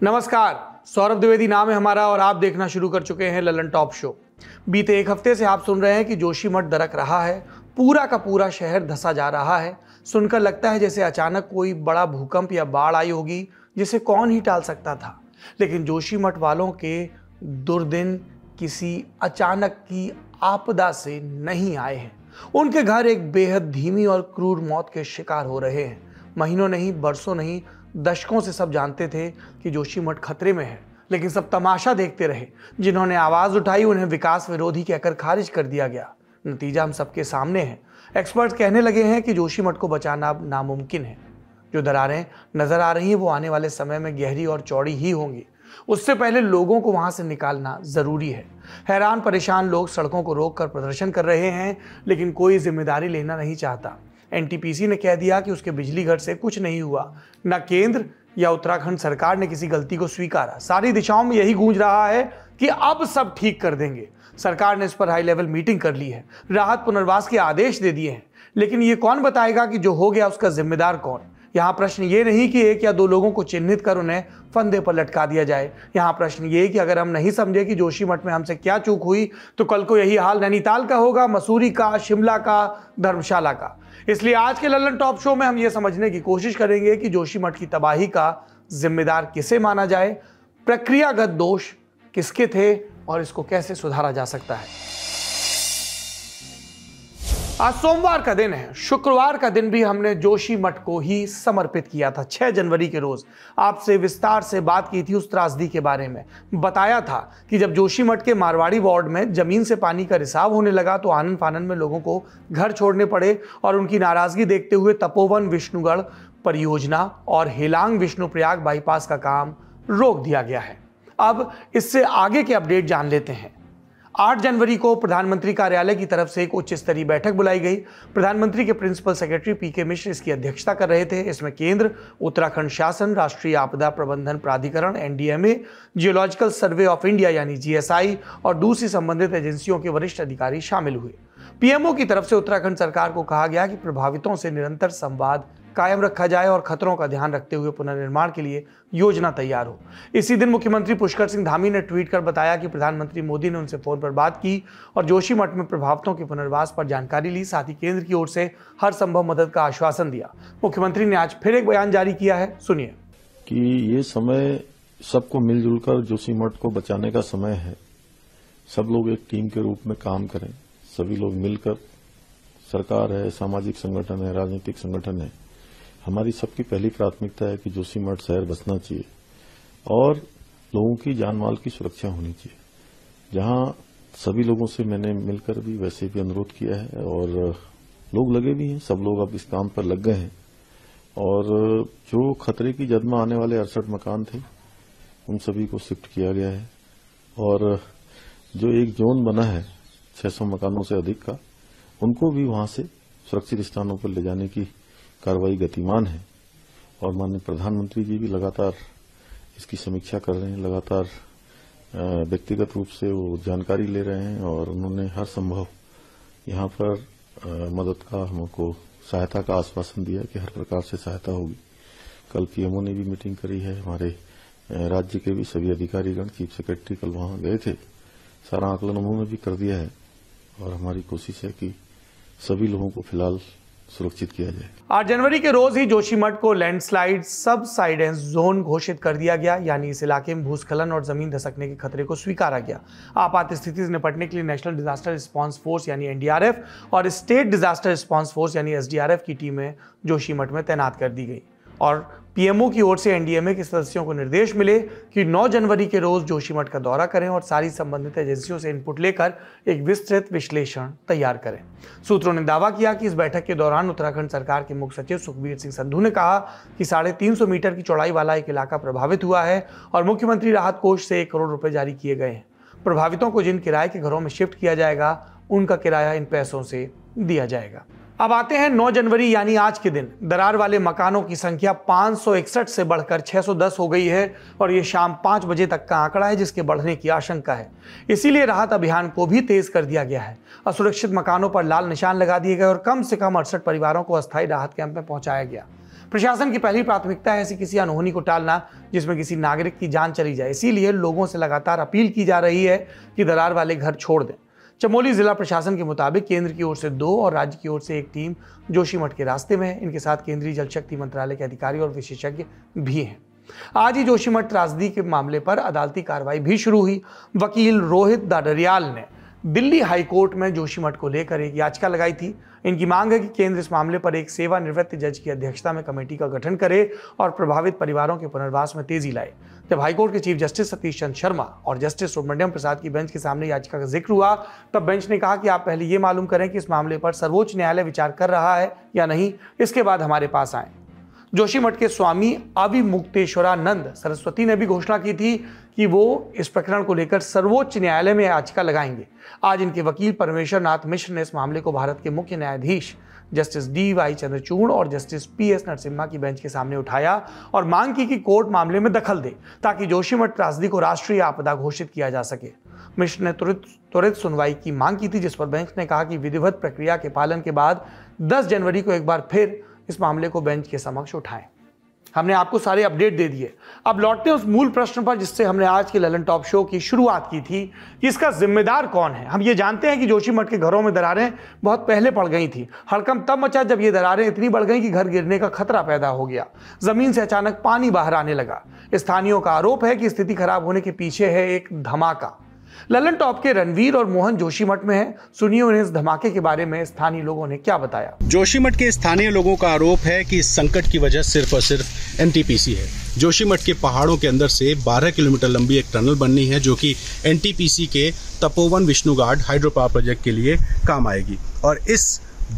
नमस्कार, सौरभ द्विवेदी नाम है हमारा और आप देखना शुरू कर चुके हैं ललन टॉप शो। बीते एक हफ्ते से आप सुन रहे हैं कि जोशीमठ दरक रहा है, पूरा का पूरा शहर धंसा जा रहा है। सुनकर लगता है जैसे अचानक कोई बड़ा भूकंप या बाढ़ आई होगी जिसे कौन ही टाल सकता था। लेकिन जोशीमठ वालों के दुर्दिन किसी अचानक की आपदा से नहीं आए हैं। उनके घर एक बेहद धीमी और क्रूर मौत के शिकार हो रहे हैं। महीनों नहीं, बरसों नहीं, दशकों से सब जानते थे कि जोशीमठ खतरे में है, लेकिन सब तमाशा देखते रहे। जिन्होंने आवाज उठाई उन्हें विकास विरोधी कहकर खारिज कर दिया गया। नतीजा हम सबके सामने है। एक्सपर्ट्स कहने लगे हैं कि जोशीमठ को बचाना अब नामुमकिन है। जो दरारें नजर आ रही हैं वो आने वाले समय में गहरी और चौड़ी ही होंगी। उससे पहले लोगों को वहां से निकालना जरूरी है। हैरान परेशान लोग सड़कों को रोककर प्रदर्शन कर रहे हैं, लेकिन कोई जिम्मेदारी लेना नहीं चाहता। एनटीपीसी ने कह दिया कि उसके बिजली घर से कुछ नहीं हुआ। न केंद्र या उत्तराखंड सरकार ने किसी गलती को स्वीकारा। सारी दिशाओं में यही गूंज रहा है कि अब सब ठीक कर देंगे। सरकार ने इस पर हाई लेवल मीटिंग कर ली है, राहत पुनर्वास के आदेश दे दिए हैं, लेकिन ये कौन बताएगा कि जो हो गया उसका जिम्मेदार कौन। यहाँ प्रश्न ये नहीं कि एक या दो लोगों को चिन्हित कर उन्हें फंदे पर लटका दिया जाए। यहाँ प्रश्न ये कि अगर हम नहीं समझे कि जोशीमठ में हमसे क्या चूक हुई तो कल को यही हाल नैनीताल का होगा, मसूरी का, शिमला का, धर्मशाला का। इसलिए आज के ललन टॉप शो में हम ये समझने की कोशिश करेंगे कि जोशीमठ की तबाही का जिम्मेदार किसे माना जाए, प्रक्रियागत दोष किसके थे और इसको कैसे सुधारा जा सकता है। आज सोमवार का दिन है। शुक्रवार का दिन भी हमने जोशीमठ को ही समर्पित किया था। 6 जनवरी के रोज आपसे विस्तार से बात की थी उस त्रासदी के बारे में। बताया था कि जब जोशीमठ के मारवाड़ी वार्ड में जमीन से पानी का रिसाव होने लगा तो आनन फानन में लोगों को घर छोड़ने पड़े और उनकी नाराजगी देखते हुए तपोवन विष्णुगढ़ परियोजना और हेलांग विष्णुप्रयाग बाईपास का काम रोक दिया गया है। अब इससे आगे के अपडेट जान लेते हैं। 8 जनवरी को प्रधानमंत्री कार्यालय की तरफ से एक उच्च स्तरीय बैठक बुलाई गई। प्रधानमंत्री के प्रिंसिपल सेक्रेटरी पीके मिश्र इसकी अध्यक्षता कर रहे थे। इसमें केंद्र, उत्तराखंड शासन, राष्ट्रीय आपदा प्रबंधन प्राधिकरण NDMA, geological survey of India यानी जीएसआई और दूसरी संबंधित एजेंसियों के वरिष्ठ अधिकारी शामिल हुए। पीएमओ की तरफ से उत्तराखंड सरकार को कहा गया कि प्रभावितों से निरंतर संवाद कायम रखा जाए और खतरों का ध्यान रखते हुए पुनर्निर्माण के लिए योजना तैयार हो। इसी दिन मुख्यमंत्री पुष्कर सिंह धामी ने ट्वीट कर बताया कि प्रधानमंत्री मोदी ने उनसे फोन पर बात की और जोशीमठ में प्रभावितों के पुनर्वास पर जानकारी ली। साथ ही केंद्र की ओर से हर संभव मदद का आश्वासन दिया। मुख्यमंत्री ने आज फिर एक बयान जारी किया है, सुनिए। कि ये समय सबको मिलजुल कर जोशीमठ को बचाने का समय है। सब लोग एक टीम के रूप में काम करें। सभी लोग मिलकर, सरकार है, सामाजिक संगठन है, राजनीतिक संगठन है, हमारी सबकी पहली प्राथमिकता है कि जोशीमठ शहर बचना चाहिए और लोगों की जान माल की सुरक्षा होनी चाहिए। जहां सभी लोगों से मैंने मिलकर भी वैसे भी अनुरोध किया है और लोग लगे भी हैं। सब लोग अब इस काम पर लग गए हैं और जो खतरे की जद में आने वाले 68 मकान थे उन सभी को शिफ्ट किया गया है और जो एक जोन बना है 600 मकानों से अधिक का, उनको भी वहां से सुरक्षित स्थानों पर ले जाने की कार्रवाई गतिमान है। और माननीय प्रधानमंत्री जी भी लगातार इसकी समीक्षा कर रहे हैं, लगातार व्यक्तिगत रूप से वो जानकारी ले रहे हैं और उन्होंने हर संभव यहाँ पर मदद का, हमको सहायता का आश्वासन दिया कि हर प्रकार से सहायता होगी। कल पीएमओ ने भी मीटिंग करी है। हमारे राज्य के भी सभी अधिकारीगण, चीफ सेक्रेटरी कल वहां गए थे। सारा आकलन उन्होंने भी कर दिया है और हमारी कोशिश है कि सभी लोगों को फिलहाल सुरक्षित किया जाए। 8 जनवरी के रोज ही जोशीमठ को लैंडस्लाइड सबसाइडेंस जोन घोषित कर दिया गया, यानी इस इलाके में भूस्खलन और जमीन धसकने के खतरे को स्वीकारा गया। आपात स्थिति से निपटने के लिए नेशनल डिजास्टर रिस्पांस फोर्स यानी एनडीआरएफ और स्टेट डिजास्टर रिस्पांस फोर्स यानी एसडीआरएफ की टीमें जोशीमठ में तैनात कर दी गई और पीएमओ की ओर से एनडीएमए के सदस्यों को निर्देश मिले कि 9 जनवरी के रोज जोशीमठ का दौरा करें और सारी संबंधित एजेंसियों से इनपुट लेकर एक विस्तृत विश्लेषण तैयार करें। सूत्रों ने दावा किया कि इस बैठक के दौरान उत्तराखंड सरकार के मुख्य सचिव सुखबीर सिंह संधू ने कहा कि 350 मीटर की चौड़ाई वाला एक इलाका प्रभावित हुआ है और मुख्यमंत्री राहत कोष से 1 करोड़ रुपए जारी किए गए हैं। प्रभावितों को जिन किराए के घरों में शिफ्ट किया जाएगा उनका किराया इन पैसों से दिया जाएगा। अब आते हैं 9 जनवरी यानी आज के दिन। दरार वाले मकानों की संख्या 561 से बढ़कर 610 हो गई है और ये शाम 5 बजे तक का आंकड़ा है, जिसके बढ़ने की आशंका है। इसीलिए राहत अभियान को भी तेज कर दिया गया है। असुरक्षित मकानों पर लाल निशान लगा दिए गए और कम से कम 68 परिवारों को अस्थायी राहत कैंप में पहुंचाया गया। प्रशासन की पहली प्राथमिकता है ऐसी किसी अनहोनी को टालना जिसमें किसी नागरिक की जान चली जाए। इसीलिए लोगों से लगातार अपील की जा रही है कि दरार वाले घर छोड़ दें। चमोली जिला प्रशासन के मुताबिक केंद्र की ओर से 2 और राज्य की ओर से 1 टीम जोशीमठ के रास्ते में है। इनके साथ केंद्रीय जल शक्ति मंत्रालय के अधिकारी और विशेषज्ञ भी हैं। आज ही जोशीमठ त्रासदी के मामले पर अदालती कार्रवाई भी शुरू हुई। वकील रोहित दाडरियाल ने दिल्ली हाई कोर्ट में जोशीमठ को लेकर एक याचिका लगाई थी। इनकी मांग है कि केंद्र इस मामले पर एक सेवानिवृत्त जज की अध्यक्षता में कमेटी का गठन करे और प्रभावित परिवारों के पुनर्वास में तेजी लाए। जब हाईकोर्ट के चीफ जस्टिस सतीश चंद्र शर्मा और जस्टिस सुब्रमण्यम प्रसाद की बेंच के सामने याचिका का जिक्र हुआ, तब बेंच ने कहा कि आप पहले ये मालूम करें कि इस मामले पर सर्वोच्च न्यायालय विचार कर रहा है या नहीं, इसके बाद हमारे पास आए। जोशीमठ के स्वामी अविमुक्तेश्वरानंद सरस्वती ने भी घोषणा की थी कि वो इस प्रकरण को लेकर सर्वोच्च न्यायालय में याचिका लगाएंगे। आज इनके वकील परमेश्वर नाथ मिश्र ने इस मामले को भारत के मुख्य न्यायाधीश जस्टिस DY चंद्रचूड़ और जस्टिस PS नरसिम्हा की बेंच के सामने उठाया और मांग की कि कोर्ट मामले में दखल दे ताकि जोशीमठ त्रासदी को राष्ट्रीय आपदा घोषित किया जा सके। मिश्र ने त्वरित सुनवाई की मांग की थी, जिस पर बेंच ने कहा कि विधिवत प्रक्रिया के पालन के बाद 10 जनवरी को एक बार फिर इस मामले को बेंच के समक्ष उठाएं। हमने आपको सारे अपडेट दे दिए। अब लौटते हैं उस मूल प्रश्न पर जिससे हमने आज के ललन टॉप शो की शुरुआत की थी कि इसका जिम्मेदार कौन है। हम ये जानते हैं कि जोशीमठ के घरों में दरारें बहुत पहले पड़ गई थी। हड़कंप तब मचा जब ये दरारें इतनी बढ़ गई कि घर गिरने का खतरा पैदा हो गया। जमीन से अचानक पानी बाहर आने लगा। स्थानीयों का आरोप है कि स्थिति खराब होने के पीछे है एक धमाका। ललन टॉप के रणवीर और मोहन जोशीमठ में हैं। सुनिए उन्हें इस धमाके के बारे में स्थानीय लोगों ने क्या बताया। जोशीमठ के स्थानीय लोगों का आरोप है कि इस संकट की वजह सिर्फ और सिर्फ NTPC है। जोशीमठ के पहाड़ों के अंदर से 12 किलोमीटर लंबी एक टनल बननी है जो कि NTPC के Tapovan Vishnughat hydro power project के लिए काम आएगी और इस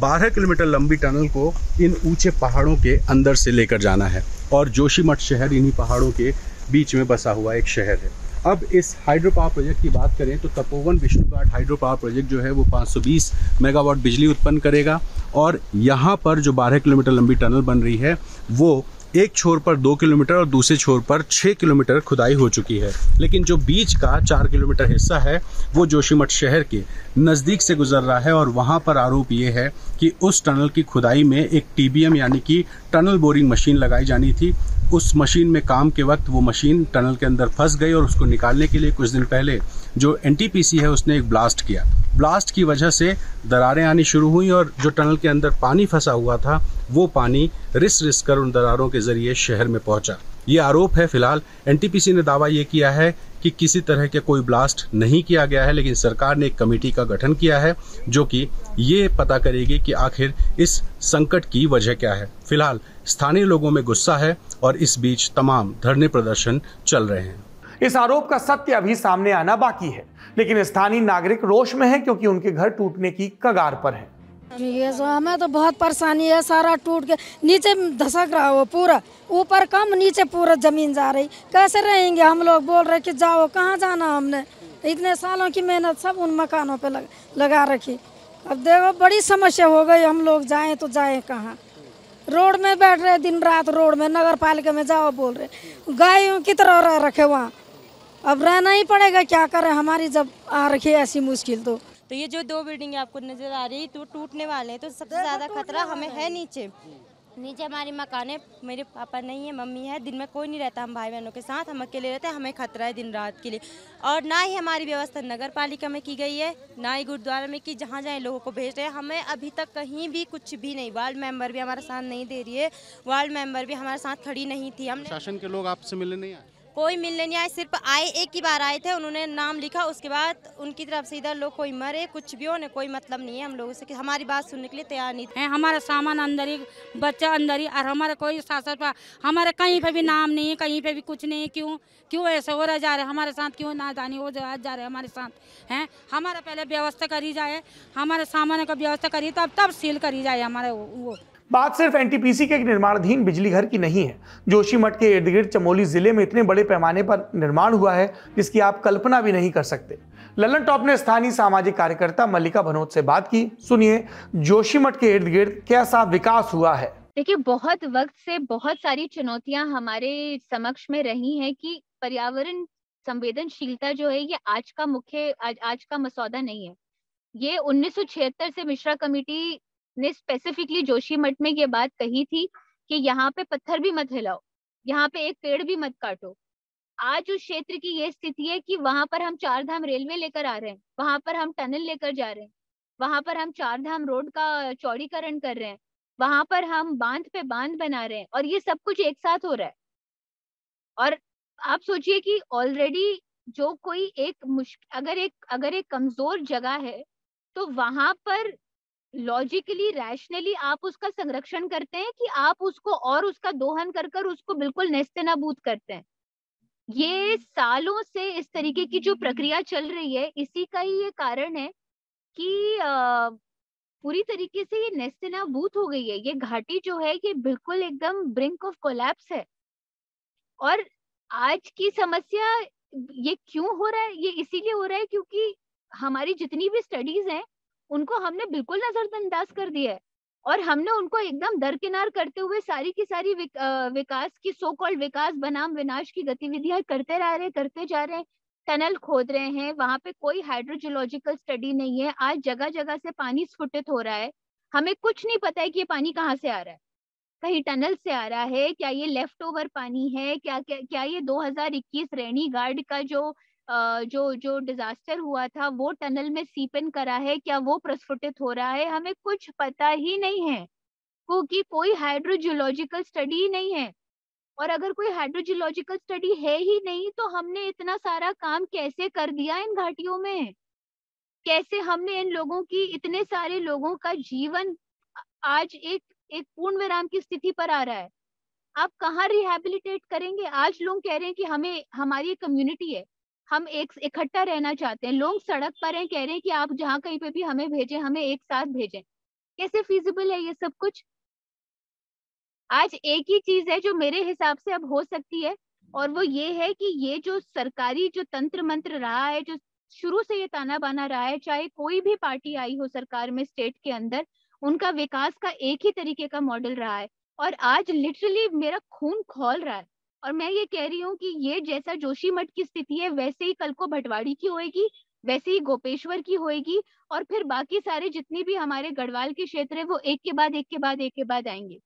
12 किलोमीटर लंबी टनल को इन ऊंचे पहाड़ों के अंदर से लेकर जाना है और जोशीमठ शहर इन्हीं पहाड़ों के बीच में बसा हुआ एक शहर है। अब इस हाइड्रो पावर प्रोजेक्ट की बात करें तो Tapovan Vishnughat hydro power project जो है वो 520 मेगावाट बिजली उत्पन्न करेगा और यहाँ पर जो 12 किलोमीटर लंबी टनल बन रही है वो एक छोर पर 2 किलोमीटर और दूसरे छोर पर 6 किलोमीटर खुदाई हो चुकी है, लेकिन जो बीच का 4 किलोमीटर हिस्सा है वो जोशीमठ शहर के नज़दीक से गुजर रहा है और वहाँ पर आरोप ये है कि उस टनल की खुदाई में एक TBM यानी कि टनल बोरिंग मशीन लगाई जानी थी। उस मशीन में काम के वक्त वो मशीन टनल के अंदर फंस गई और उसको निकालने के लिए कुछ दिन पहले जो NTPC है उसने एक ब्लास्ट किया। ब्लास्ट की वजह से दरारें आनी शुरू हुई और जो टनल के अंदर पानी फंसा हुआ था वो पानी रिस कर उन दरारों के जरिए शहर में पहुंचा। ये आरोप है। फिलहाल NTPC ने दावा ये किया है कि किसी तरह के कोई ब्लास्ट नहीं किया गया है, लेकिन सरकार ने एक कमेटी का गठन किया है जो कि ये पता करेगी कि आखिर इस संकट की वजह क्या है। फिलहाल स्थानीय लोगों में गुस्सा है और इस बीच तमाम धरने प्रदर्शन चल रहे हैं। इस आरोप का सत्य अभी सामने आना बाकी है, लेकिन स्थानीय नागरिक रोष में है क्योंकि उनके घर टूटने की कगार पर है। ये हमें तो बहुत परेशानी है, सारा टूट के नीचे धसक रहा हो, पूरा ऊपर कम नीचे पूरा जमीन जा रही। कैसे रहेंगे हम लोग? बोल रहे कि जाओ, कहाँ जाना? हमने इतने सालों की मेहनत सब उन मकानों पे लगा रखी। अब देखो बड़ी समस्या हो गई, हम लोग जाएं तो जाएं कहाँ? रोड में बैठ रहे दिन रात, रोड में नगर पालिका में जाओ बोल रहे। गायों की तरह रह रखे वहाँ, अब रहना ही पड़ेगा, क्या करें? हमारी जब आ रखी है ऐसी मुश्किल तो ये जो 2 बिल्डिंग आपको नजर आ रही है तो टूटने वाले हैं, तो सबसे ज्यादा खतरा हमें है नीचे हमारी मकान है। मेरे पापा नहीं है, मम्मी है, दिन में कोई नहीं रहता, हम भाई बहनों के साथ हम अकेले रहते हैं। हमें खतरा है दिन रात के लिए और ना ही हमारी व्यवस्था नगर पालिका में की गई है, ना ही गुरुद्वारा में की, जहाँ जहाँ लोगों को भेज रहे हैं। हमें अभी तक कहीं भी कुछ भी नहीं, वार्ड मेंबर भी हमारा साथ नहीं दे रही है, वार्ड मेंबर भी हमारे साथ खड़ी नहीं थी। हमने शासन के लोग आपसे मिलने नहीं आए? कोई मिलने नहीं आए, सिर्फ आए एक ही बार आए थे, उन्होंने नाम लिखा, उसके बाद उनकी तरफ से इधर लोग कोई मरे कुछ भी हो, उन्हें कोई मतलब नहीं है हम लोगों से कि हमारी बात सुनने के लिए तैयार नहीं थे। हमारा सामान अंदर ही, बच्चा अंदर ही, और हमारे कोई शासन पर हमारे कहीं पे भी नाम नहीं है, कहीं पे भी कुछ नहीं है। क्यों ऐसे हो रहा जा रहे हमारे साथ? क्यों नादानी हो जा रहे हमारे साथ हैं? हमारा पहले व्यवस्था करी जाए, हमारे सामान का व्यवस्था करी तब सील करी जाए हमारे वो। बात सिर्फ NTPC के निर्माणाधीन बिजली घर की नहीं है। जोशीमठ के इर्द गिर्द चमोली जिले में इतने बड़े पैमाने पर निर्माण हुआ है जिसकी आप कल्पना भी नहीं कर सकते। ललन टॉप ने स्थानीय सामाजिक कार्यकर्ता मल्लिका भनोत से बात की। सुनिए जोशीमठ के इर्द गिर्द कैसा विकास हुआ है। देखिए, बहुत वक्त से बहुत सारी चुनौतियां हमारे समक्ष में रही हैं कि पर्यावरण संवेदनशीलता जो है ये आज का मसौदा नहीं है। ये 1976 से मिश्रा कमेटी ने स्पेसिफिकली जोशीमठ में ये बात कही थी कि यहाँ पे पत्थर भी मत हिलाओ, यहाँ पे एक पेड़ भी मत काटो। आज उस क्षेत्र की ये स्थिति है कि वहां पर हम 4 धाम रेलवे लेकर आ रहे हैं, वहां पर हम टनल लेकर जा रहे हैं, वहां पर हम 4 धाम रोड का चौड़ीकरण कर रहे हैं, वहां पर हम बांध पे बांध बना रहे हैं, और ये सब कुछ एक साथ हो रहा है। और आप सोचिए कि ऑलरेडी जो कोई अगर एक कमजोर जगह है, तो वहां पर लॉजिकली रैशनली आप उसका संरक्षण करते हैं कि आप उसको और उसका दोहन कर उसको बिल्कुल नेस्तनाबूद करते हैं। ये सालों से इस तरीके की जो प्रक्रिया चल रही है, इसी का ही ये कारण है कि पूरी तरीके से ये नेस्तनाबूद हो गई है। ये घाटी जो है ये बिल्कुल एकदम ब्रिंक ऑफ कोलैप्स है। और आज की समस्या ये क्यों हो रहा है? ये इसीलिए हो रहा है क्योंकि हमारी जितनी भी स्टडीज हैं उनको हमने बिल्कुल नजरअंदाज कर दिया है, और हमने उनको एकदम दरकिनार करते हुए सारी की सारी विकास की सो कॉल्ड विकास बनाम विनाश की गतिविधियां करते जा रहे हैं। टनल खोद रहे हैं, वहां पे कोई हाइड्रोजियोलॉजिकल स्टडी नहीं है। आज जगह जगह से पानी स्फुटित हो रहा है, हमें कुछ नहीं पता है कि ये पानी कहाँ से आ रहा है। कहीं टनल से आ रहा है, क्या ये लेफ्ट ओवर पानी है, क्या ये 2021 रैनी गार्ड का जो डिजास्टर हुआ था वो टनल में सीप इन करा है, क्या वो प्रस्फुटित हो रहा है? हमें कुछ पता ही नहीं है, क्योंकि कोई हाइड्रोजियोलॉजिकल स्टडी नहीं है। और अगर कोई हाइड्रोजियोलॉजिकल स्टडी है ही नहीं, तो हमने इतना सारा काम कैसे कर दिया इन घाटियों में? कैसे हमने इन लोगों की, इतने सारे लोगों का जीवन आज एक पूर्ण विराम की स्थिति पर आ रहा है। आप कहाँ रिहैबिलिटेट करेंगे? आज लोग कह रहे हैं कि हमारी कम्युनिटी है, हम एक इकट्ठा रहना चाहते हैं। लोग सड़क पर हैं, कह रहे हैं कि आप जहाँ कहीं पे भी हमें भेजें, हमें एक साथ भेजें। कैसे फीजिबल है ये सब कुछ? आज एक ही चीज है जो मेरे हिसाब से अब हो सकती है, और वो ये है कि ये जो सरकारी जो तंत्र मंत्र रहा है, जो शुरू से ये ताना बाना रहा है, चाहे कोई भी पार्टी आई हो सरकार में, स्टेट के अंदर, उनका विकास का एक ही तरीके का मॉडल रहा है। और आज लिटरली मेरा खून खौल रहा है, और मैं ये कह रही हूँ कि ये जैसा जोशीमठ की स्थिति है, वैसे ही कल को भटवाड़ी की होएगी, वैसे ही गोपेश्वर की होएगी, और फिर बाकी सारे जितनी भी हमारे गढ़वाल के क्षेत्र है वो एक के बाद आएंगे।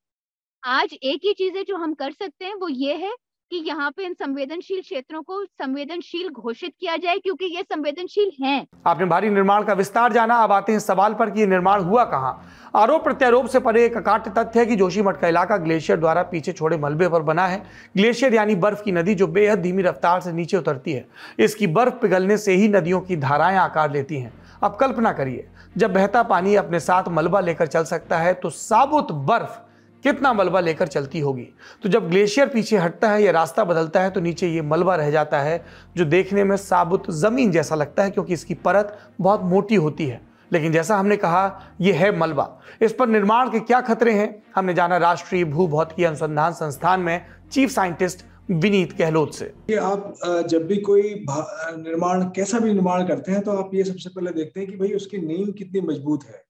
आज एक ही चीज है जो हम कर सकते हैं, वो ये है कि यहाँ पे इन संवेदनशील क्षेत्रों को संवेदनशील घोषित किया जाए, क्योंकि ये संवेदनशील हैं। आपने भारी निर्माण का विस्तार जाना, अब आते हैं इस सवाल पर कि ये निर्माण हुआ कहाँ। आरोप प्रत्यारोप से परे एक अकाट्य तथ्य है कि जोशीमठ का इलाका ग्लेशियर द्वारा पीछे छोड़े मलबे पर बना है। ग्लेशियर यानी बर्फ की नदी जो बेहद धीमी रफ्तार से नीचे उतरती है। इसकी बर्फ पिघलने से ही नदियों की धाराएं आकार लेती हैं। अब कल्पना करिए, जब बहता पानी अपने साथ मलबा लेकर चल सकता है, तो साबुत बर्फ कितना मलबा लेकर चलती होगी। तो जब ग्लेशियर पीछे हटता है या रास्ता बदलता है, तो नीचे ये मलबा रह जाता है, जो देखने में साबुत जमीन जैसा लगता है, क्योंकि इसकी परत बहुत मोटी होती है। लेकिन जैसा हमने कहा, ये है मलबा। इस पर निर्माण के क्या खतरे हैं, हमने जाना राष्ट्रीय भूभौतिकी अनुसंधान संस्थान में चीफ साइंटिस्ट विनीत गहलोत से। कि आप जब भी कोई निर्माण, कैसा भी निर्माण करते हैं, तो आप ये सबसे पहले देखते हैं कि भाई उसकी नींव कितनी मजबूत है।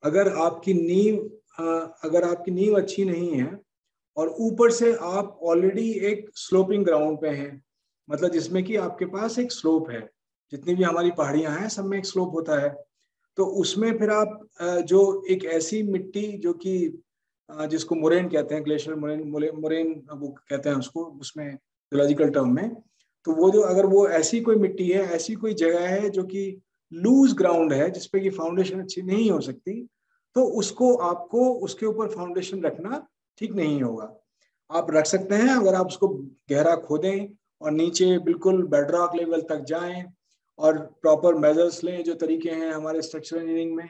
अगर आपकी नींव अच्छी नहीं है, और ऊपर से आप ऑलरेडी एक स्लोपिंग ग्राउंड पे हैं, मतलब जिसमें कि आपके पास एक स्लोप है, जितनी भी हमारी पहाड़ियां हैं सब में एक स्लोप होता है, तो उसमें फिर आप जो एक ऐसी मिट्टी जो कि जिसको मोरेन कहते हैं, ग्लेशियर मोरेन वो कहते हैं उसको, उसमें जियोलॉजिकल टर्म में, तो वो जो अगर वो ऐसी कोई मिट्टी है, ऐसी कोई जगह है जो कि लूज ग्राउंड है, जिसपे की फाउंडेशन अच्छी नहीं हो सकती, तो उसको आपको उसके ऊपर फाउंडेशन रखना ठीक नहीं होगा। आप रख सकते हैं अगर आप उसको गहरा खोदें और नीचे बिल्कुल बेडरॉक लेवल तक जाएं और प्रॉपर मेजर्स लें, जो तरीके हैं हमारे स्ट्रक्चरल इंजीनियरिंग में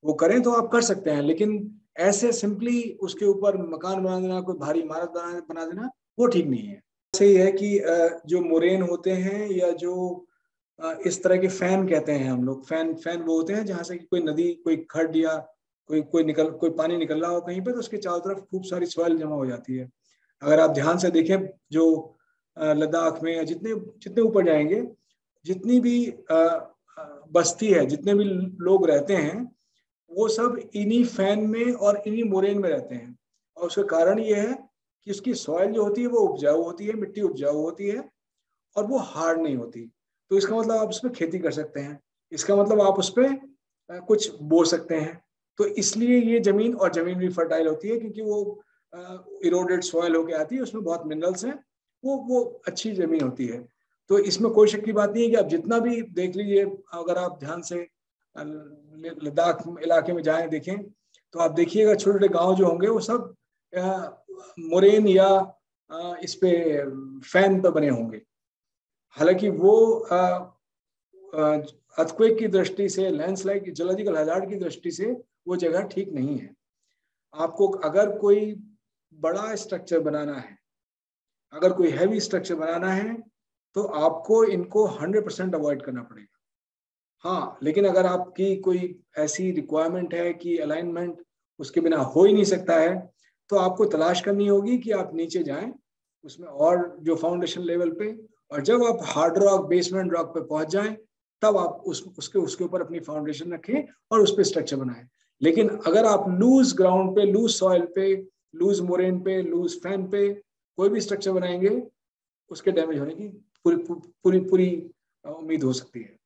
वो करें, तो आप कर सकते हैं। लेकिन ऐसे सिंपली उसके ऊपर मकान बना देना, कोई भारी इमारत बना देना, वो ठीक नहीं है। ऐसे ही है कि जो मोरेन होते हैं, या जो इस तरह के फैन कहते हैं हम लोग, फैन वो होते हैं जहाँ से कोई नदी, कोई खड्ड या कोई पानी निकल रहा हो कहीं पे, तो उसके चारों तरफ खूब सारी सॉइल जमा हो जाती है। अगर आप ध्यान से देखें, जो लद्दाख में या जितने ऊपर जाएंगे, जितनी भी बस्ती है, जितने भी लोग रहते हैं, वो सब इन्हीं फैन में और इन्हीं मोरेन में रहते हैं। और उसका कारण ये है कि उसकी सॉइल जो होती है वो उपजाऊ होती है, मिट्टी उपजाऊ होती है, और वो हार्ड नहीं होती। तो इसका मतलब आप उस पर खेती कर सकते हैं, इसका मतलब आप उस पर कुछ बो सकते हैं। तो इसलिए ये जमीन भी फर्टाइल होती है, क्योंकि वो इरोडेड सॉइल होके आती है, उसमें बहुत मिनरल्स हैं, वो अच्छी जमीन होती है। तो इसमें कोई शक की बात नहीं है कि आप जितना भी देख लीजिए, अगर आप ध्यान से लद्दाख इलाके में जाएं देखें तो आप देखिएगा छोटे छोटे गांव जो होंगे वो सब मोरेन या इस पे फैन पे बने होंगे। हालांकि वो अर्थक्वेक की दृष्टि से, लैंडस्लाइड, जियोलॉजिकल हजार्ड की दृष्टि से वो जगह ठीक नहीं है। आपको अगर कोई बड़ा स्ट्रक्चर बनाना है, अगर कोई हैवी स्ट्रक्चर बनाना है, तो आपको इनको 100% अवॉइड करना पड़ेगा। हाँ, लेकिन अगर आपकी कोई ऐसी रिक्वायरमेंट है कि अलाइनमेंट उसके बिना हो ही नहीं सकता है, तो आपको तलाश करनी होगी कि आप नीचे जाएं उसमें और जो फाउंडेशन लेवल पे, और जब आप हार्ड रॉक, बेसमेंट रॉक पे पहुंच जाएं, तब आप उसके ऊपर अपनी फाउंडेशन रखें और उस पर स्ट्रक्चर बनाएं। लेकिन अगर आप लूज ग्राउंड पे, लूज सॉइल पे, लूज मोरेन पे, लूज फैन पे कोई भी स्ट्रक्चर बनाएंगे, उसके डैमेज होने की पूरी उम्मीद हो सकती है।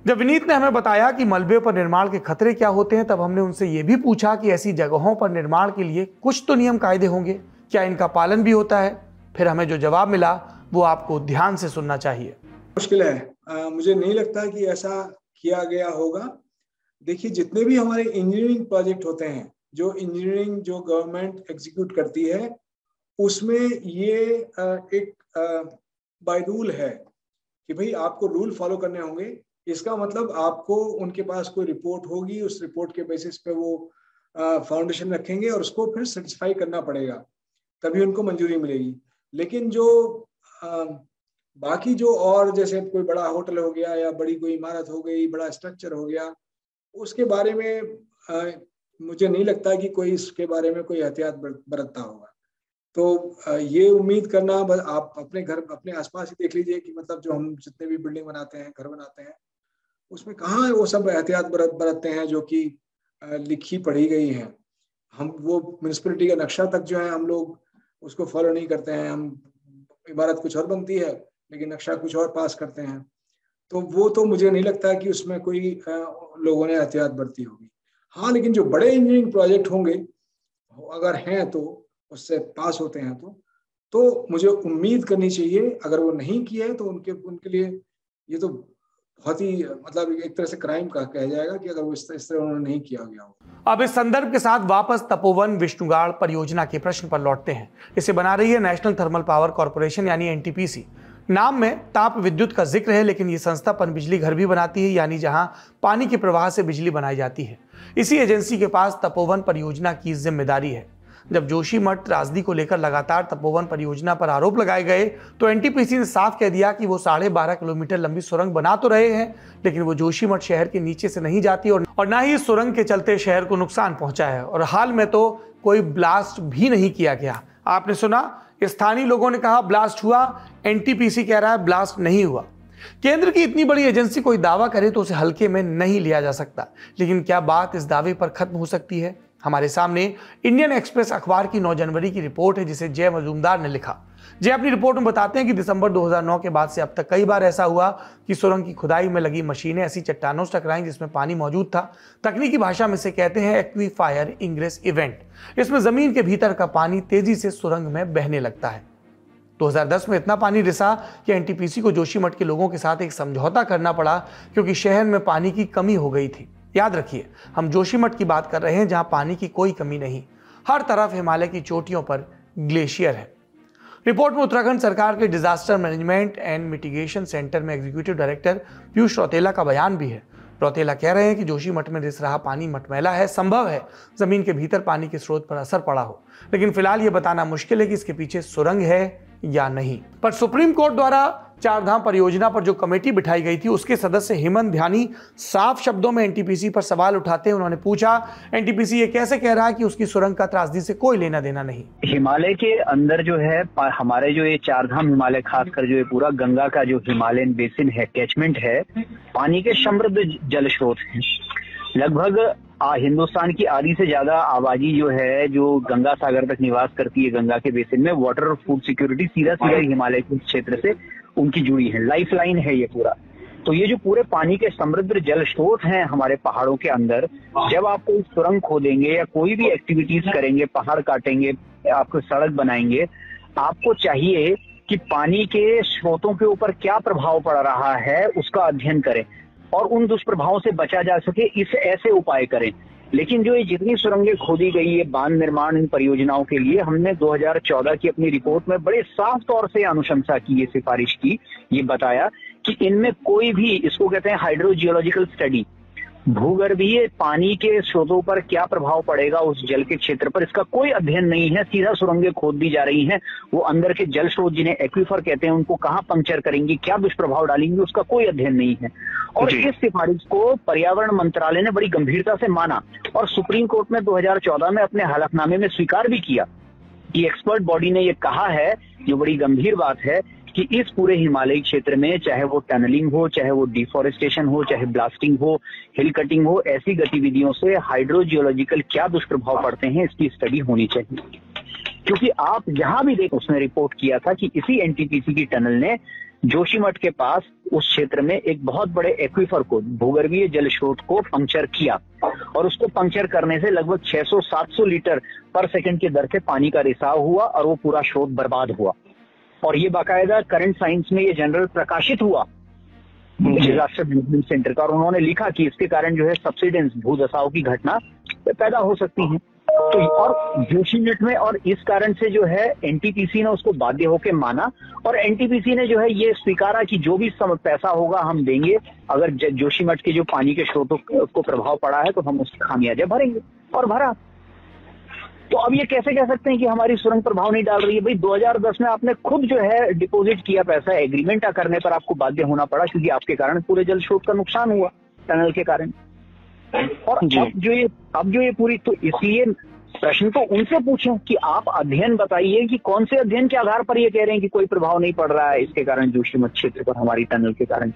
जब विनीत ने हमें बताया कि मलबे पर निर्माण के खतरे क्या होते हैं, तब हमने उनसे यह भी पूछा कि ऐसी जगहों पर निर्माण के लिए कुछ तो नियम कायदे होंगे, क्या इनका पालन भी होता है? फिर हमें जो जवाब मिला वो आपको ध्यान से सुनना चाहिए। मुश्किल है, मुझे नहीं लगता कि ऐसा किया गया होगा। देखिए, जितने भी हमारे इंजीनियरिंग प्रोजेक्ट होते हैं, जो इंजीनियरिंग जो गवर्नमेंट एग्जीक्यूट करती है, उसमें ये एक बाय रूल है कि भाई आपको रूल फॉलो करने होंगे। इसका मतलब आपको उनके पास कोई रिपोर्ट होगी, उस रिपोर्ट के बेसिस पे वो फाउंडेशन रखेंगे और उसको फिर सर्टिफाई करना पड़ेगा, तभी उनको मंजूरी मिलेगी। लेकिन जो बाकी जो और जैसे कोई बड़ा होटल हो गया या बड़ी कोई इमारत हो गई, बड़ा स्ट्रक्चर हो गया, उसके बारे में मुझे नहीं लगता कि कोई इसके बारे में कोई एहतियात बरतता होगा। तो ये उम्मीद करना, बस आप अपने घर, अपने आसपास ही देख लीजिए कि मतलब जो हम जितने भी बिल्डिंग बनाते हैं, घर बनाते हैं, उसमें कहाँ वो सब एहतियात बरतते हैं जो कि लिखी पढ़ी गई हैं। हम वो म्यूनिसिपैलिटी का नक्शा तक जो है हम लोग उसको फॉलो नहीं करते हैं। हम इमारत कुछ और बनती है लेकिन नक्शा कुछ और पास करते हैं। तो वो तो मुझे नहीं लगता कि उसमें कोई लोगों ने एहतियात बरती होगी। हाँ, लेकिन जो बड़े इंजीनियरिंग प्रोजेक्ट होंगे, अगर हैं तो उससे पास होते हैं तो मुझे उम्मीद करनी चाहिए, अगर वो नहीं किया है तो उनके लिए ये तो बहुत ही मतलब एक तरह से क्राइम का कहा जाएगा कि अगर वो इस तरह उन्होंने नहीं किया गया हो। अब इस संदर्भ के साथ वापस तपोवन विष्णुगाड़ परियोजना के प्रश्न पर लौटते हैं। इसे बना रही है नेशनल थर्मल पावर कॉर्पोरेशन यानी एनटीपीसी। नाम में ताप विद्युत का जिक्र है, लेकिन ये संस्था पनबिजली घर भी बनाती है, यानी जहां पानी के प्रवाह से बिजली बनाई जाती है। इसी एजेंसी के पास तपोवन परियोजना की जिम्मेदारी है। जब जोशीमठ त्रासदी को लेकर लगातार तपोवन परियोजना पर आरोप लगाए गए तो एनटीपीसी ने साफ कह दिया कि वो 12.5 किलोमीटर लंबी सुरंग बना तो रहे हैं, लेकिन वो जोशीमठ शहर के नीचे से नहीं जाती और ना ही इस सुरंग के चलते शहर को नुकसान पहुंचा है। और हाल में तो कोई ब्लास्ट भी नहीं किया गया। आपने सुना, स्थानीय लोगों ने कहा ब्लास्ट हुआ, एनटीपीसी कह रहा है ब्लास्ट नहीं हुआ। केंद्र की इतनी बड़ी एजेंसी कोई दावा करे तो उसे हल्के में नहीं लिया जा सकता। लेकिन क्या बात इस दावे पर खत्म हो सकती है? हमारे सामने इंडियन एक्सप्रेस अखबार की 9 जनवरी की रिपोर्ट है, जिसे जय मजूमदार ने लिखा। जय अपनी रिपोर्ट में बताते हैं कि दिसंबर 2009 के बाद से अब तक कई बार ऐसा हुआ कि सुरंग की खुदाई में लगी मशीनें ऐसी चट्टानों से टकराई जिसमें पानी मौजूद था। तकनीकी भाषा में से कहते हैं एक्वीफायर इंग्रेस इवेंट। इसमें जमीन के भीतर का पानी तेजी से सुरंग में बहने लगता है। 2010 में इतना पानी रिसा कि एनटीपीसी को जोशीमठ के लोगों के साथ एक समझौता करना पड़ा, क्योंकि शहर में पानी की कमी हो गई थी। याद रखिए, हम जोशीमठ की बात कर रहे हैं, जहां पानी की कोई कमी नहीं। हर तरफ हिमालय की चोटियों पर ग्लेशियर है। रिपोर्ट में उत्तराखंड सरकार के disaster management and mitigation centre में एग्जीक्यूटिव डायरेक्टर पीयूष रौतेला का बयान भी है। रौतेला कह रहे हैं कि जोशीमठ में रिस रहा पानी मटमैला है। संभव है जमीन के भीतर पानी के स्रोत पर असर पड़ा हो, लेकिन फिलहाल ये बताना मुश्किल है कि इसके पीछे सुरंग है या नहीं। पर सुप्रीम कोर्ट द्वारा चारधाम परियोजना पर जो कमेटी बिठाई गई थी, उसके सदस्य हेमंत ध्यानी साफ शब्दों में एनटीपीसी पर सवाल उठाते हैं। उन्होंने पूछा, एनटीपीसी ये कैसे कह रहा है कि उसकी सुरंग का त्रासदी से कोई लेना देना नहीं? हिमालय के अंदर जो है हमारे जो ये चारधाम हिमालय, खासकर जो ये पूरा गंगा का जो हिमालयन बेसिन है, कैचमेंट है, पानी के समृद्ध जल स्रोत है। लगभग हिंदुस्तान की आधी से ज्यादा आबादी जो है, जो गंगा सागर तक निवास करती है गंगा के बेसिन में, वाटर और फूड सिक्योरिटी सीधा सीधा हिमालय के क्षेत्र से उनकी जुड़ी है। लाइफ लाइन है ये पूरा। तो ये जो पूरे पानी के समृद्ध जल स्रोत हैं हमारे पहाड़ों के अंदर, जब आप कोई सुरंग खोदेंगे या कोई भी एक्टिविटीज करेंगे, पहाड़ काटेंगे, आपको सड़क बनाएंगे, आपको चाहिए कि पानी के स्रोतों के ऊपर क्या प्रभाव पड़ रहा है उसका अध्ययन करें और उन दुष्प्रभावों से बचा जा सके, इस ऐसे उपाय करें। लेकिन जो ये जितनी सुरंगें खोदी गई है बांध निर्माण इन परियोजनाओं के लिए, हमने 2014 की अपनी रिपोर्ट में बड़े साफ तौर से अनुशंसा की, ये सिफारिश की, ये बताया कि इनमें कोई भी, इसको कहते हैं हाइड्रोजियोलॉजिकल स्टडी, भूगर्भीय पानी के स्रोतों पर क्या प्रभाव पड़ेगा उस जल के क्षेत्र पर, इसका कोई अध्ययन नहीं है। सीधा सुरंगें खोद दी जा रही हैं, वो अंदर के जल स्रोत जिन्हें एक्वीफर कहते हैं उनको कहाँ पंक्चर करेंगी, क्या दुष्प्रभाव डालेंगी, उसका कोई अध्ययन नहीं है। और इस सिफारिश को पर्यावरण मंत्रालय ने बड़ी गंभीरता से माना और सुप्रीम कोर्ट में 2014 में अपने हलफनामे में स्वीकार भी किया कि एक्सपर्ट बॉडी ने ये कहा है, जो बड़ी गंभीर बात है, कि इस पूरे हिमालयी क्षेत्र में चाहे वो टनलिंग हो, चाहे वो डिफॉरेस्टेशन हो, चाहे ब्लास्टिंग हो, हिल कटिंग हो, ऐसी गतिविधियों से हाइड्रोजियोलॉजिकल क्या दुष्प्रभाव पड़ते हैं, इसकी स्टडी होनी चाहिए। क्योंकि आप जहां भी देख, उसने रिपोर्ट किया था कि इसी एनटीपीसी की टनल ने जोशीमठ के पास उस क्षेत्र में एक बहुत बड़े एक्वीफर को, भूगर्भीय जल स्रोत को पंक्चर किया और उसको पंक्चर करने से लगभग 600-700 लीटर पर सेकंड की दर से पानी का रिसाव हुआ और वो पूरा स्रोत बर्बाद हुआ। और ये बाकायदा करंट साइंस में ये जनरल प्रकाशित हुआ डिजास्टर मैनेजमेंट सेंटर का, और उन्होंने लिखा कि इसके कारण जो है सबसिडेंस, भूदशाओं की घटना पैदा हो सकती है। तो और जोशीमठ में, और इस कारण से जो है एनटीपीसी ने उसको बाध्य होकर माना और एनटीपीसी ने जो है ये स्वीकारा कि जो भी पैसा होगा हम देंगे, अगर जोशीमठ के जो पानी के स्रोतों को प्रभाव पड़ा है तो हम उसका खामियाजा भरेंगे, और भरा। तो अब ये कैसे कह सकते हैं कि हमारी सुरंग प्रभाव नहीं डाल रही है? भाई 2010 में आपने खुद जो है डिपॉजिट किया पैसा, एग्रीमेंट करने पर आपको बाध्य होना पड़ा क्योंकि आपके कारण पूरे जल स्रोत का नुकसान हुआ टनल के कारण। और अब जो ये पूरी, तो इसलिए प्रश्न तो उनसे पूछें कि आप अध्ययन बताइए कि कौन से अध्ययन के आधार पर ये कह रहे हैं कि कोई प्रभाव नहीं पड़ रहा है इसके कारण जोशीमठ क्षेत्र पर हमारी टनल के कारण,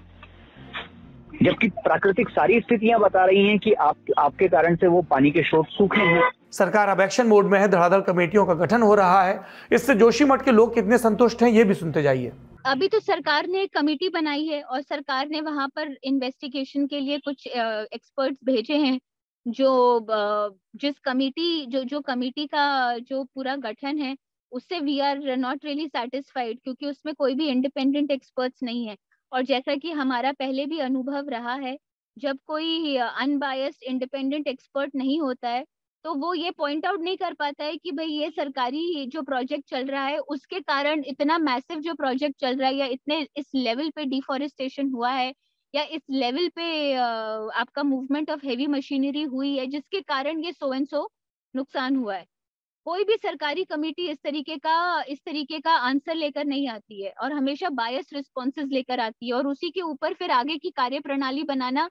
जबकि प्राकृतिक सारी स्थितियां बता रही हैं कि आपके कारण से वो पानी के स्रोत सूखे हैं। सरकार अब एक्शन मोड में है, धड़ाधड़ कमेटियों का गठन हो रहा है। इससे जोशीमठ के लोग कितने संतुष्ट हैं ये भी सुनते जाइए। अभी तो सरकार ने कमेटी बनाई है और सरकार ने वहां पर इन्वेस्टिगेशन के लिए कुछ एक्सपर्ट्स भेजे हैं, जिस कमेटी जो कमेटी का जो पूरा गठन है उससे we are not really satisfied, क्योंकि उसमें कोई भी इंडिपेंडेंट एक्सपर्ट्स नहीं है। और जैसा कि हमारा पहले भी अनुभव रहा है, जब कोई अनबायस्ड इंडिपेंडेंट एक्सपर्ट नहीं होता है तो वो ये पॉइंट आउट नहीं कर पाता है कि भाई ये सरकारी जो प्रोजेक्ट चल रहा है उसके कारण इतना मैसिव जो प्रोजेक्ट चल रहा है, या इतने इस लेवल पे डिफॉरेस्टेशन हुआ है, या इस लेवल पे आपका मूवमेंट ऑफ हेवी मशीनरी हुई है जिसके कारण ये सो एंड सो नुकसान हुआ है। कोई भी सरकारी कमेटी इस तरीके का आंसर लेकर नहीं आती है और हमेशा बायस रिस्पॉन्सेज लेकर आती है, और उसी के ऊपर फिर आगे की कार्य प्रणाली बनाना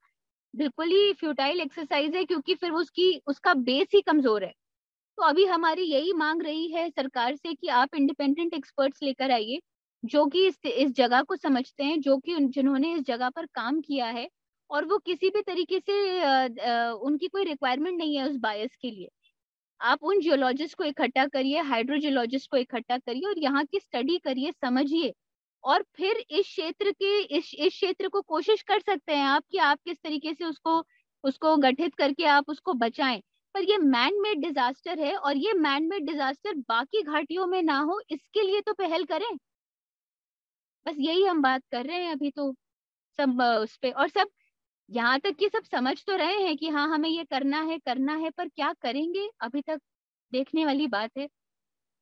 बिल्कुल ही फ्यूटाइल एक्सरसाइज है, क्योंकि फिर उसका बेस ही कमजोर है। तो अभी हमारी यही मांग रही है सरकार से कि आप इंडिपेंडेंट एक्सपर्ट्स लेकर आइए जो कि इस जगह को समझते हैं, जिन्होंने इस जगह पर काम किया है, और वो किसी भी तरीके से उनकी कोई रिक्वायरमेंट नहीं है उस बायस के लिए। आप उन जियोलॉजिस्ट को इकट्ठा करिए, हाइड्रोजियोलॉजिस्ट को इकट्ठा करिए और यहाँ की स्टडी करिए, समझिए, और फिर इस क्षेत्र को कोशिश कर सकते हैं आप कि आप किस तरीके से उसको गठित करके आप उसको बचाएं। पर ये मैन मेड डिजास्टर है, और ये मैन मेड डिजास्टर बाकी घाटियों में ना हो, इसके लिए तो पहल करें। बस यही हम बात कर रहे हैं अभी तो सब उस पे, और सब यहाँ तक कि सब समझ तो रहे हैं कि हाँ हमें ये करना है, पर क्या करेंगे अभी तक देखने वाली बात है।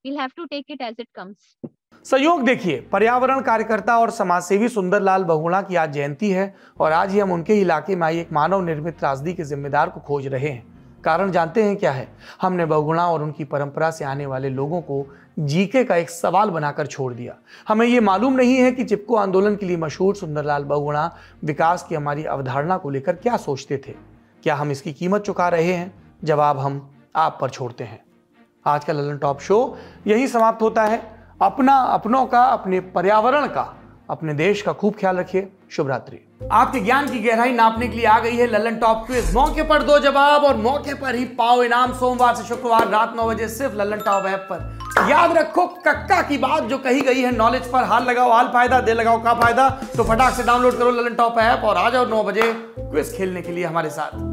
We'll have to take it as it comes। सहयोग देखिए, पर्यावरण कार्यकर्ता और समाजसेवी सुंदरलाल बहुगुणा की आज जयंती है और आज ही हम उनके इलाके में आई एक मानव निर्मित त्रासदी के जिम्मेदार को खोज रहे हैं। कारण जानते हैं क्या है? हमने बहुगुणा और उनकी परंपरा से आने वाले लोगों को जीके का एक सवाल बनाकर छोड़ दिया। हमें ये मालूम नहीं है कि चिपको आंदोलन के लिए मशहूर सुंदरलाल बहुगुणा विकास की हमारी अवधारणा को लेकर क्या सोचते थे। क्या हम इसकी कीमत चुका रहे हैं? जवाब हम आप पर छोड़ते हैं। आज का ललन टॉप शो यही समाप्त होता है। अपनों का, अपने पर्यावरण का, अपने देश का खूब ख्याल रखिए। शुभ रात्रि। आपके ज्ञान की गहराई नापने के लिए आ गई है ललन टॉप क्विज। मौके पर दो जवाब और मौके पर ही पाओ इनाम। सोमवार से शुक्रवार रात 9 बजे सिर्फ ललन टॉप ऐप पर। याद रखो कक्का की बात जो कही गई है नॉलेज पर हाल लगाओ हाल फायदा, दे लगाओ का फायदा। तो फटाक से डाउनलोड करो ललन टॉप ऐप और आ जाओ 9 बजे क्विज खेलने के लिए हमारे साथ।